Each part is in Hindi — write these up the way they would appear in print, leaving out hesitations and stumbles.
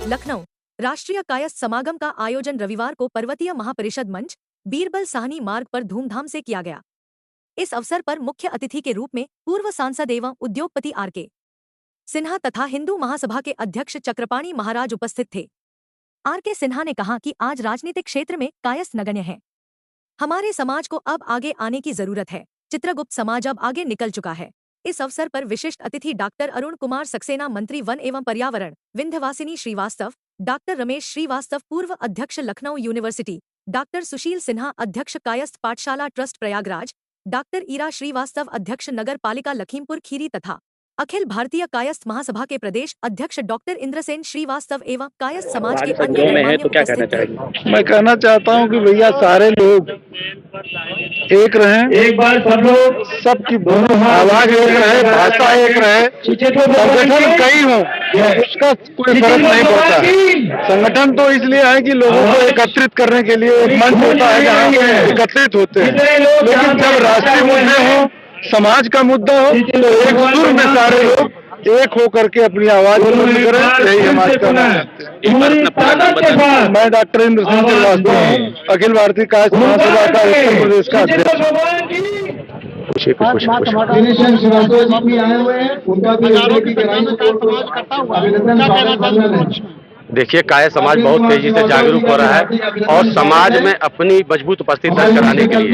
लखनऊ राष्ट्रीय कायस्थ समागम का आयोजन रविवार को पर्वतीय महापरिषद मंच बीरबल साहनी मार्ग पर धूमधाम से किया गया। इस अवसर पर मुख्य अतिथि के रूप में पूर्व सांसद एवं उद्योगपति आर.के. सिन्हा तथा हिंदू महासभा के अध्यक्ष चक्रपाणी महाराज उपस्थित थे। आर.के. सिन्हा ने कहा कि आज राजनीतिक क्षेत्र में कायस्थ नगण्य है। हमारे समाज को अब आगे आने की जरूरत है। चित्रगुप्त समाज अब आगे निकल चुका है। इस अवसर पर विशिष्ट अतिथि डॉक्टर अरुण कुमार सक्सेना, मंत्री वन एवं पर्यावरण, विंध्यवासिनी श्रीवास्तव, डॉक्टर रमेश श्रीवास्तव, पूर्व अध्यक्ष लखनऊ यूनिवर्सिटी, डॉक्टर सुशील सिन्हा, अध्यक्ष कायस्थ पाठशाला ट्रस्ट प्रयागराज, डॉक्टर ईरा श्रीवास्तव, अध्यक्ष नगर पालिका लखीमपुर खीरी तथा अखिल भारतीय कायस्थ महासभा के प्रदेश अध्यक्ष डॉक्टर इंद्रसेन श्रीवास्तव एवं कायस्थ समाज के अन्य गणमान्य उपस्थित थे। मैं कहना चाहता हूं कि भैया सारे लोग एक रहें, एक बार सब लोग, सबकी आवाज एक रहे, भाषा एक रहे। संगठन कई हो उसका कोई फर्क नहीं पड़ता। संगठन तो इसलिए है कि लोगों को एकत्रित करने के लिए एक मंच होता है जहाँ एकत्रित होते हैं। लेकिन जब राष्ट्रीय मुद्दे हो, समाज का मुद्दा हो, तो एक सुर में सारे लोग एक हो करके अपनी आवाज बुलंद करें। यही हमारे कहना है। मैं डॉक्टर इंद्रसेन श्रीवास्तव हूँ, अखिल भारतीय कायस्थ महासभा का उत्तर प्रदेश का अध्यक्ष। देखिए, कायस्थ समाज बहुत तेजी से जागरूक हो रहा है और समाज में अपनी मजबूत उपस्थिति दर्ज कराने के लिए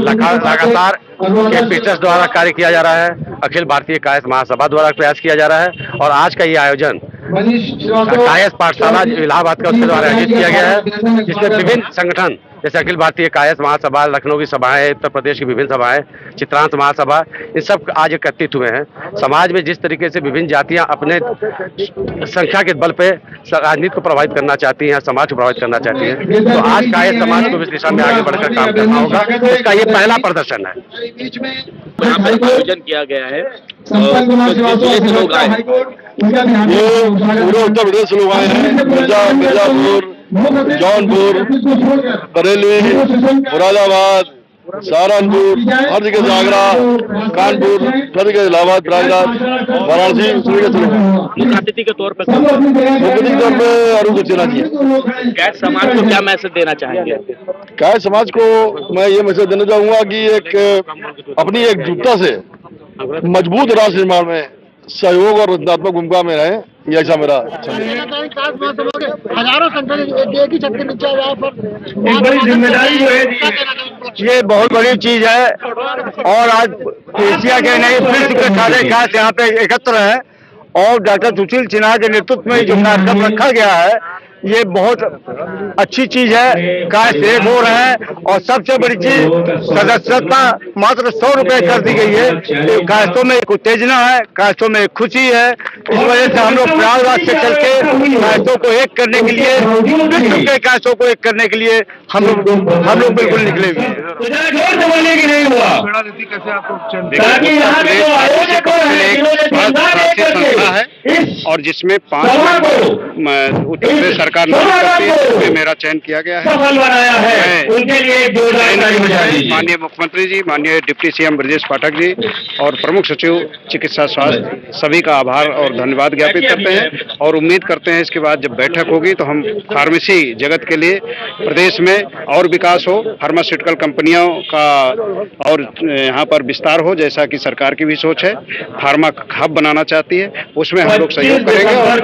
लगातार कैपिटल्स द्वारा कार्य किया जा रहा है। अखिल भारतीय कायस्थ महासभा द्वारा प्रयास किया जा रहा है और आज का ये आयोजन कायस्थ पाठशाला इलाहाबाद का उसके द्वारा आयोजित किया गया है, जिसमें विभिन्न संगठन जैसे अखिल भारतीय कायस्थ महासभा, लखनऊ की सभाएं, उत्तर प्रदेश की विभिन्न सभाएं, चित्रांश महासभा, इन सब आज एकत्रित हुए हैं। समाज में जिस तरीके से विभिन्न जातियां अपने संख्या के बल पे राजनीति को प्रभावित करना चाहती हैं, समाज को प्रभावित करना चाहती हैं, तो आज कायस्थ समाज को इस दिशा में आगे बढ़कर काम करना होगा। इसका ये पहला प्रदर्शन है। यहाँ पर आयोजन किया गया है, लोग आए, ये पूरे उत्तर प्रदेश लोग आए हैं। मिर्जापुर, जौनपुर, बरेली, मुरादाबाद, सहारनपुर, हर जगह आगरा, कानपुर, हर जगह इलाहाबाद, प्रयागराज, वाराणसी, मुख्य अतिथि के तौर पर अरुण सक्सेना जी। कायस्थ समाज को क्या मैसेज देना चाहेंगे? कायस्थ समाज को मैं ये मैसेज देना चाहूंगा कि एक अपनी एकजुटता से मजबूत राष्ट्र निर्माण में सहयोग और रचनात्मक भूमिका में रहे, ये ऐसा मेरा हजारों संगठन एक ही छत के नीचे यहाँ पर बड़ी जिम्मेदारी जो है, ये बहुत बड़ी चीज है। और आज एशिया के नहीं विश्व के सारे कायस्थ यहाँ पे एकत्र है और डॉक्टर सुशील सिन्हा के नेतृत्व में जो कार्यक्रम रखा गया है, ये बहुत अच्छी चीज है। कायस्थ एक हो रहे हैं और सबसे बड़ी चीज सदस्यता मात्र 100 रुपए कर दी गई है। तो कायस्थों में एक उत्तेजना है, कायस्थों में एक खुशी है। इस वजह से हम लोग प्रयागराज से चल के कायस्थों को एक करने के लिए, विश्व के कायस्थों को एक करने के लिए हम लोग बिल्कुल निकले हुए हैं। और जिसमें 5 उत्तर प्रदेश सरकार में मेरा चयन किया गया है। माननीय मुख्यमंत्री जी, माननीय डिप्टी सीएम ब्रजेश पाठक जी और प्रमुख सचिव चिकित्सा स्वास्थ्य सभी का आभार और धन्यवाद ज्ञापित करते हैं और उम्मीद करते हैं इसके बाद जब बैठक होगी तो हम फार्मेसी जगत के लिए प्रदेश में और विकास हो, फार्मास्यूटिकल कंपनियों का और यहाँ पर विस्तार हो, जैसा कि सरकार की भी सोच है। फार्मा हब बनाना चाहती है, उसमें हम लोग सहयोग करेंगे। और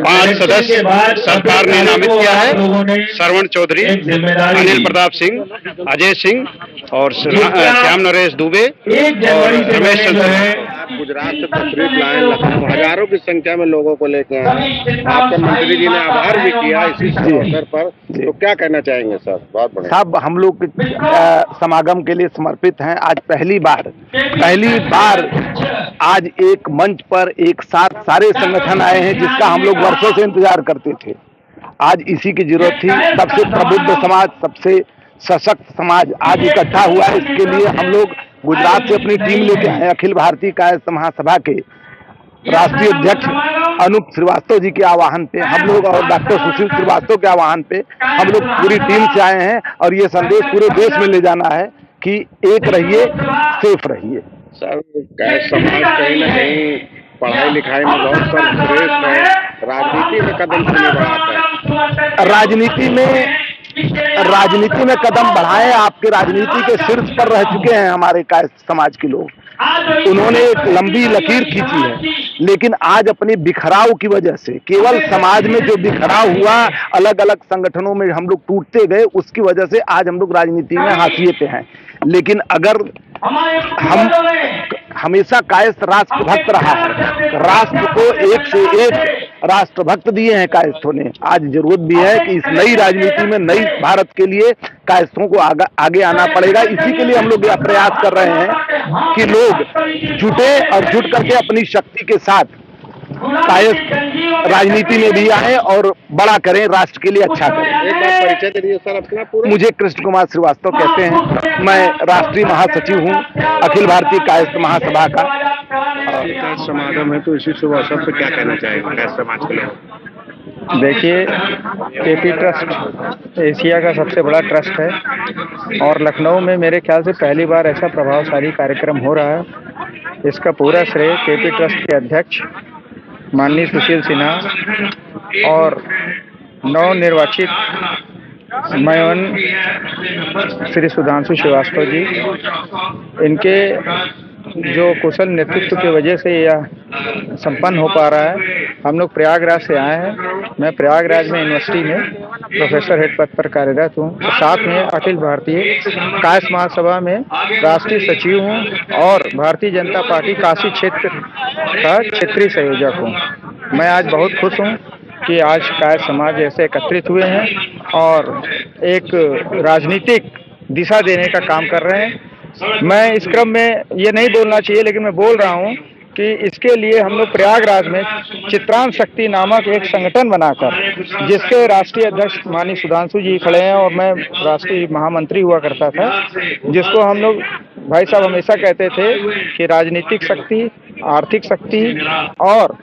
5 सदस्य सरकार ने नामित किया है। श्रवण चौधरी, अनिल प्रताप सिंह, अजय सिंह और श्याम नरेश दुबे और रमेश चंद्र। गुजरात से तस्वीर लाए, लखनऊ हजारों की संख्या में लोगों को लेकर आए। आपके मंत्री जी ने आभार भी किया इसी अवसर पर, तो क्या कहना चाहेंगे सर? बहुत बढ़िया साहब, हम लोग समागम के लिए समर्पित हैं। आज पहली बार आज एक मंच पर एक साथ सारे संगठन आए हैं, जिसका हम लोग वर्षों से इंतजार करते थे। आज इसी की जरूरत थी। सबसे प्रबुद्ध समाज, सबसे सशक्त समाज आज इकट्ठा हुआ है। इसके लिए हम लोग गुजरात से अपनी टीम लेके आए। अखिल भारतीय कायस्थ महासभा के राष्ट्रीय अध्यक्ष अनूप श्रीवास्तव जी के आह्वान पे हम लोग और डॉक्टर सुशील श्रीवास्तव के आह्वान पे हम लोग पूरी टीम से आए हैं और ये संदेश पूरे देश में ले जाना है कि एक रहिए, सेफ रहिए। सर कायस्थ समाज कहीं ना कहीं पढ़ाई लिखाई में बहुत सर्वश्रेष्ठ है, राजनीति में कदम क्यों नहीं बढ़ाता है? राजनीति में कदम बढ़ाए, आपके राजनीति के शीर्ष पर रह चुके हैं हमारे कायस्थ समाज के लोग। उन्होंने एक लंबी लकीर खींची है, लेकिन आज अपने बिखराव की वजह से, केवल समाज में जो बिखराव हुआ, अलग अलग संगठनों में हम लोग टूटते गए, उसकी वजह से आज हम लोग राजनीति में हाशिए पे हैं। लेकिन अगर हम हमेशा कायस्थ राष्ट्रभक्त रहा है, राष्ट्र को एक से एक राष्ट्रभक्त दिए हैं कायस्थों ने। आज जरूरत भी है कि इस नई राजनीति में, नई भारत के लिए कायस्थों को आगे आना पड़ेगा। इसी के लिए हम लोग यह प्रयास कर रहे हैं कि लोग जुटे और जुट करके अपनी शक्ति के साथ कायस्थ राजनीति में भी आए और बड़ा करें, राष्ट्र के लिए अच्छा करें। एक बार परिचय दे दीजिए सर अपना पूरा। मुझे कृष्ण कुमार श्रीवास्तव कहते हैं, मैं राष्ट्रीय महासचिव हूँ अखिल भारतीय कायस्थ महासभा का। कायस्थ समागम है, तो इसी शुभ अवसर पर क्या कहना चाहेंगे कायस्थ समाज के लोग? देखिए, केपी ट्रस्ट एशिया का सबसे बड़ा ट्रस्ट है और लखनऊ में मेरे ख्याल से पहली बार ऐसा प्रभावशाली कार्यक्रम हो रहा है। इसका पूरा श्रेय केपी ट्रस्ट के अध्यक्ष माननीय सुशील सिन्हा और नवनिर्वाचित मेयन श्री सुधांशु श्रीवास्तव जी, इनके जो कुशल नेतृत्व की वजह से यह संपन्न हो पा रहा है। हम लोग प्रयागराज से आए हैं। मैं प्रयागराज में यूनिवर्सिटी में प्रोफेसर हेड पद पर कार्यरत हूँ। साथ में अखिल भारतीय कायस्थ महासभा में राष्ट्रीय सचिव हूँ और भारतीय जनता पार्टी काशी क्षेत्र का क्षेत्रीय संयोजक हूँ। मैं आज बहुत खुश हूँ कि आज कायस्थ समाज ऐसे एकत्रित हुए हैं और एक राजनीतिक दिशा देने का काम कर रहे हैं। मैं इस क्रम में ये नहीं बोलना चाहिए, लेकिन मैं बोल रहा हूँ कि इसके लिए हम लोग प्रयागराज में चित्रांश शक्ति नामक एक संगठन बनाकर, जिसके राष्ट्रीय अध्यक्ष माननीय सुधांशु जी खड़े हैं और मैं राष्ट्रीय महामंत्री हुआ करता था, जिसको हम लोग भाई साहब हमेशा कहते थे कि राजनीतिक शक्ति, आर्थिक शक्ति और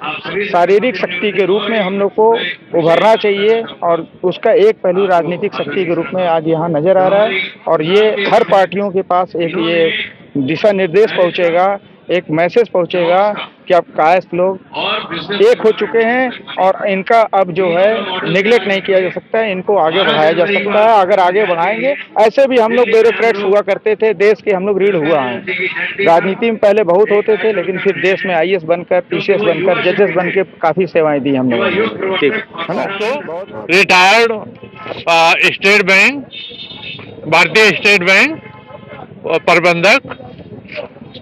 शारीरिक शक्ति के रूप में हम लोग को उभरना चाहिए और उसका एक पहलू राजनीतिक शक्ति के रूप में आज यहाँ नजर आ रहा है। और ये हर पार्टियों के पास एक ये दिशा निर्देश पहुँचेगा, एक मैसेज पहुंचेगा कि अब कायस्थ लोग एक हो चुके हैं और इनका अब जो है निगलेक्ट नहीं किया जा सकता है, इनको आगे बढ़ाया जा सकता है। अगर आगे बढ़ाएंगे, ऐसे भी हम लोग ब्यूरोक्रेट्स हुआ करते थे, देश के हम लोग रीढ़ हुआ हैं। राजनीति में पहले बहुत होते थे, लेकिन फिर देश में IAS बनकर, PCS बनकर, जजेस बनकर काफी सेवाएं दी हम लोग। ठीक है ना। रिटायर्ड स्टेट बैंक, भारतीय स्टेट बैंक प्रबंधक,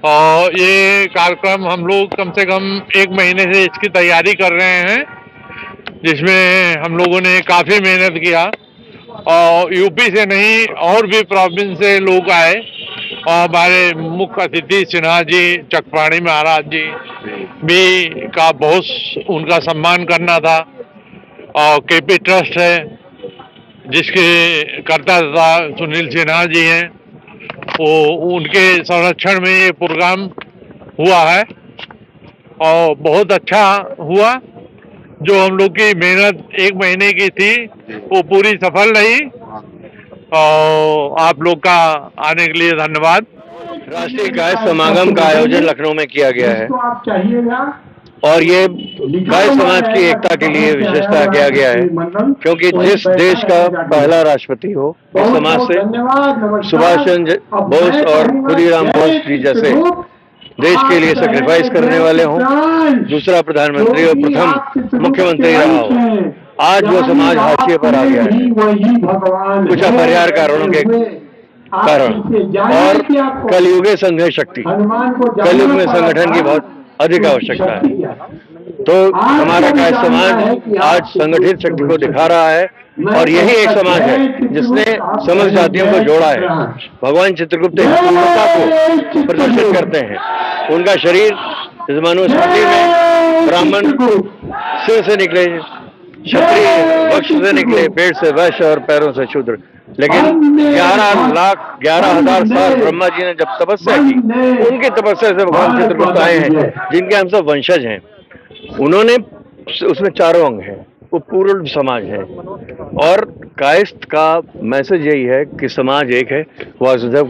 और ये कार्यक्रम हम लोग कम से कम 1 महीने से इसकी तैयारी कर रहे हैं, जिसमें हम लोगों ने काफ़ी मेहनत किया और यूपी से नहीं और भी प्रोविंस से लोग आए और हमारे मुख्य अतिथि सिन्हा जी, चकपाणी महाराज जी भी का बहुत उनका सम्मान करना था। और केपी ट्रस्ट है जिसके कर्ता सुनील सिन्हा जी हैं, वो उनके संरक्षण में ये प्रोग्राम हुआ है और बहुत अच्छा हुआ। जो हम लोग की मेहनत 1 महीने की थी वो पूरी सफल रही और आप लोग का आने के लिए धन्यवाद। राष्ट्रीय कायस्थ समागम का आयोजन लखनऊ में किया गया है और ये कायस्थ समाज की एकता के लिए विशेषता किया गया है, क्योंकि जिस देश का पहला राष्ट्रपति हो, इस समाज से सुभाष चंद्र बोस और खुदीराम बोस जी जैसे देश के लिए सेक्रीफाइस करने वाले हों, दूसरा प्रधानमंत्री और प्रथम मुख्यमंत्री रहा हो। आज वो समाज हाशिए पर आ गया है कुछ अपरिहार्य कारणों के कारण, और कलयुगे संघ शक्ति, कलयुग में संगठन की बहुत अधिक आवश्यकता है। तो हमारा कायस्थ समाज आज संगठित शक्ति को दिखा रहा है और यही एक समाज है जिसने समस्त जातियों को जोड़ा है। भगवान चित्रगुप्त एकता को प्रदर्शित करते हैं। उनका शरीर इस मनुस्मृति में ब्राह्मण सिर से निकले, क्षत्रिय वक्ष से निकले, पेट से वैश्य और पैरों से शूद्र। लेकिन 11,00,000 साल ब्रह्मा जी ने जब तपस्या की, उनकी तपस्या से भगवान चित्रगुप्त आए हैं, जिनके हम सब वंशज हैं। उन्होंने उसमें 4 अंग हैं, वो पूर्ण समाज है। और कायस्थ का मैसेज यही है कि समाज एक है, वसुधैव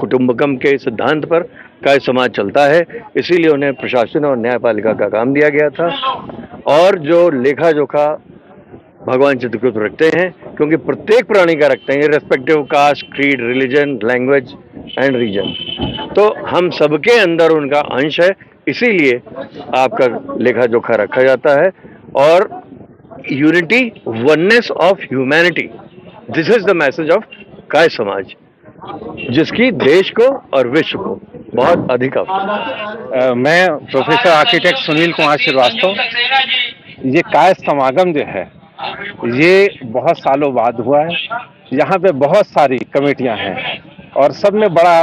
कुटुंबकम के सिद्धांत पर काय समाज चलता है, इसीलिए उन्हें प्रशासन और न्यायपालिका का काम दिया गया था। और जो लेखा जोखा भगवान चित्रगुप्त रखते हैं, क्योंकि प्रत्येक प्राणी का रखते हैं, respective caste, creed, religion, language and region, तो हम सबके अंदर उनका अंश है, इसीलिए आपका लेखा जोखा रखा जाता है। और unity, oneness of humanity, this is the message of काय समाज, जिसकी देश को और विश्व को बहुत अधिक मैं प्रोफेसर आर्किटेक्ट सुनील कुमार श्रीवास्तव। ये काय समागम जो है ये बहुत सालों बाद हुआ है। यहाँ पे बहुत सारी कमेटियां हैं और सब में बड़ा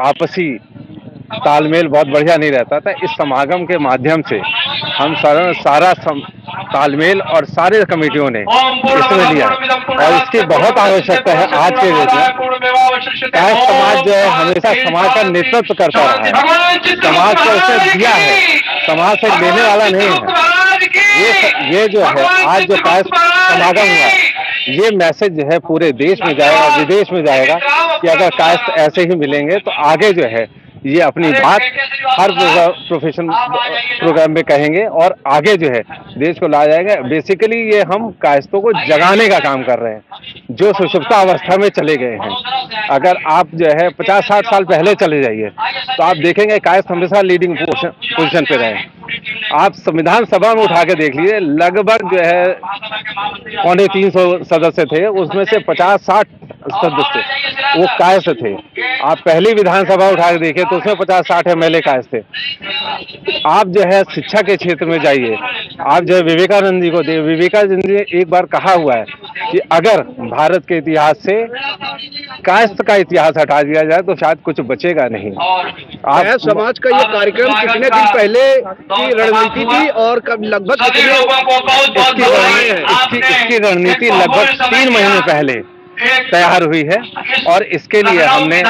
आपसी तालमेल बहुत बढ़िया नहीं रहता था। इस समागम के माध्यम से हम सारा तालमेल और सारे कमेटियों ने इसमें लिया और इसकी बहुत आवश्यकता है आज के डेट में। काय समाज जो है हमेशा समाज का नेतृत्व करता रहा है, समाज को उसने दिया है, समाज से लेने वाला नहीं है। ये जो है आज जो काय समागम हुआ है, ये मैसेज जो है पूरे देश में जाएगा, विदेश में जाएगा कि अगर कायस्थ ऐसे ही मिलेंगे तो आगे जो है ये अपनी बात हर प्रोफेशन प्रोग्राम में कहेंगे और आगे जो है देश को ला जाएगा। बेसिकली ये हम कायस्थों को जगाने का काम कर रहे हैं जो सुषुप्ता अवस्था में चले गए हैं। अगर आप जो है 50-60 साल पहले चले जाइए तो आप देखेंगे कायस्थ हमेशा लीडिंग पोजीशन पे रहे। आप संविधान सभा में उठा के देख लीजिए, लगभग जो है 250 सदस्य थे, उसमें से 50-60 सदस्य वो कायस्थ थे। आप पहली विधानसभा उठा के देखिए तो उसमें 50-60 MLA कायस्थ थे। आप जो है शिक्षा के क्षेत्र में जाइए, आप जो है विवेकानंद जी को देखिए, विवेकानंद जी ने एक बार कहा हुआ है कि अगर भारत के इतिहास से कायस्थ का इतिहास हटा दिया जाए तो शायद कुछ बचेगा नहीं। आप समाज का ये कार्यक्रम कितने दिन पहले की रणनीति थी और कब लगभग इसकी रणनीति लगभग 3 महीने पहले तैयार हुई है और इसके लिए हमने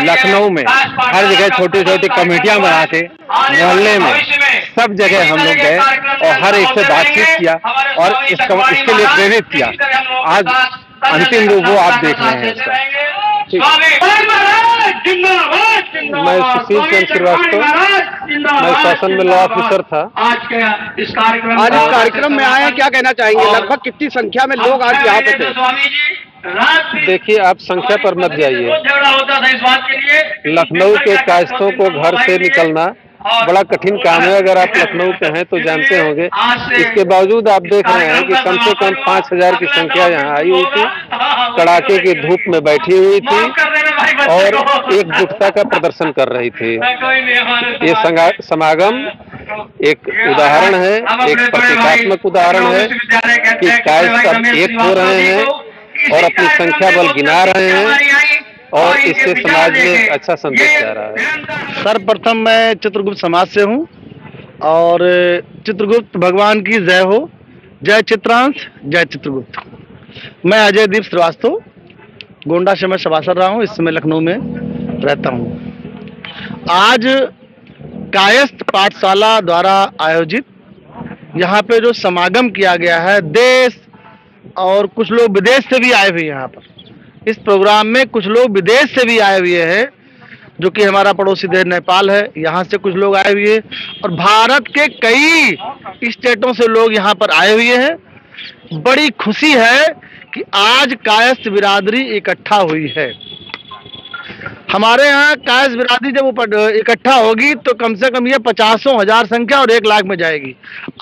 लखनऊ में हर जगह छोटी छोटी कमेटियां बना के मोहल्ले में सब जगह हम लोग गए और हर एक से बातचीत किया और इसके लिए प्रेरित किया। आज अंतिम रूप वो आप देख रहे हैं इसका। मैं सुशील चंद्र श्रीवास्तव, मैं शासन में लॉ ऑफिसर था। आज इस कार्यक्रम में आए हैं, क्या कहना चाहेंगे? लगभग कितनी संख्या में लोग आज यहाँ पे थे? देखिए, आप संख्या पर मत जाइए। लखनऊ के कायस्थों को घर से निकलना बड़ा कठिन काम है। अगर आप लखनऊ के हैं तो जानते होंगे। इसके बावजूद आप देख रहे हैं कि कम से कम 5000 की संख्या यहाँ आई हुई थी, कड़ाके की धूप में बैठी हुई थी और एकजुटता का प्रदर्शन कर रही थी। ये समागम एक उदाहरण है, एक प्रतीकात्मक उदाहरण है कि कायस्थ सब एक हो रहे हैं और अपनी संख्या बल गिना रहे हैं और इससे समाज में एक अच्छा संदेश जा रहा है। सर्वप्रथम मैं चित्रगुप्त समाज से हूँ और चित्रगुप्त भगवान की जय हो। जय चित्रांश, जय चित्रगुप्त। मैं अजय दीप श्रीवास्तव, गोंडा से मैं सभासद रहा हूँ, इस समय लखनऊ में रहता हूँ। आज कायस्थ पाठशाला द्वारा आयोजित यहाँ पे जो समागम किया गया है, देश और कुछ लोग विदेश से भी आए हुए यहाँ पर। इस प्रोग्राम में कुछ लोग विदेश से भी आए हुए हैं, जो कि हमारा पड़ोसी देश नेपाल है, यहाँ से कुछ लोग आए हुए और भारत के कई स्टेटों से लोग यहाँ पर आए हुए हैं। बड़ी खुशी है कि आज कायस्थ बिरादरी इकट्ठा हुई है। हमारे यहाँ कायस्थ बिरादरी जब इकट्ठा होगी तो कम से कम ये 50,000 संख्या और 1 लाख में जाएगी।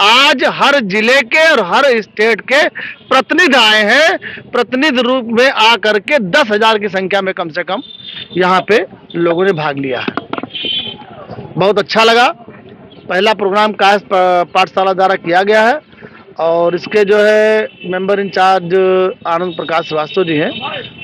आज हर जिले के और हर स्टेट के प्रतिनिधि आए हैं, प्रतिनिधि रूप में आ करके 10,000 की संख्या में कम से कम यहाँ पे लोगों ने भाग लिया है। बहुत अच्छा लगा। पहला प्रोग्राम कायस्थ पाठशाला द्वारा किया गया है और इसके जो है मेंबर इंचार्ज आनंद प्रकाश श्रीवास्तव जी हैं,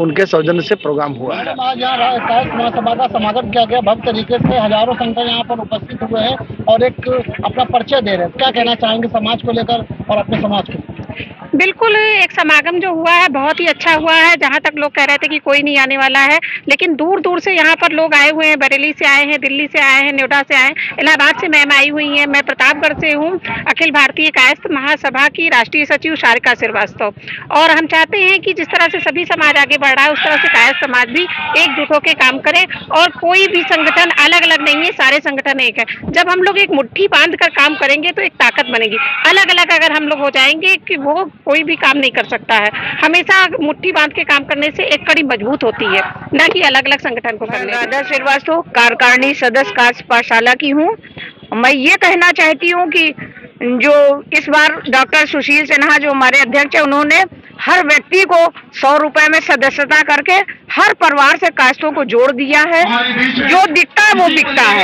उनके सौजन्य से प्रोग्राम हुआ है। आज यहाँ कायस्थ महासभा का समागम किया गया, भव्य तरीके से हजारों संख्या यहाँ पर उपस्थित हुए हैं और एक अपना परिचय दे रहे हैं। क्या कहना चाहेंगे समाज को लेकर और अपने समाज को? बिल्कुल, एक समागम जो हुआ है बहुत ही अच्छा हुआ है। जहाँ तक लोग कह रहे थे कि कोई नहीं आने वाला है, लेकिन दूर-दूर से यहाँ पर लोग आए हुए हैं। बरेली से आए हैं, दिल्ली से आए हैं, नोएडा से आए हैं, इलाहाबाद से मैम आई हुई हैं। मैं प्रतापगढ़ से हूँ, अखिल भारतीय कायस्थ महासभा की राष्ट्रीय सचिव सारिका श्रीवास्तव। और हम चाहते हैं कि जिस तरह से सभी समाज आगे बढ़ रहा है, उस तरह से कायस्थ समाज भी एकजुट होकर काम करे और कोई भी संगठन अलग-अलग नहीं है, सारे संगठन एक है। जब हम लोग एक मुट्ठी बांध कर काम करेंगे तो एक ताकत बनेगी। अलग-अलग अगर हम लोग हो जाएंगे कि वो कोई भी काम नहीं कर सकता है। हमेशा मुट्ठी बांध के काम करने से एक कड़ी मजबूत होती है, न कि अलग-अलग संगठन को करने। राधा श्रीवास्तव कार्यकारिणी सदस्य कायस्थ पाठशाला की हूँ। मैं ये कहना चाहती हूँ कि जो इस बार डॉक्टर सुशील सिन्हा जो हमारे अध्यक्ष है, उन्होंने हर व्यक्ति को 100 रुपए में सदस्यता करके हर परिवार से कायस्थों को जोड़ दिया है। जो दिखता है वो बिकता है।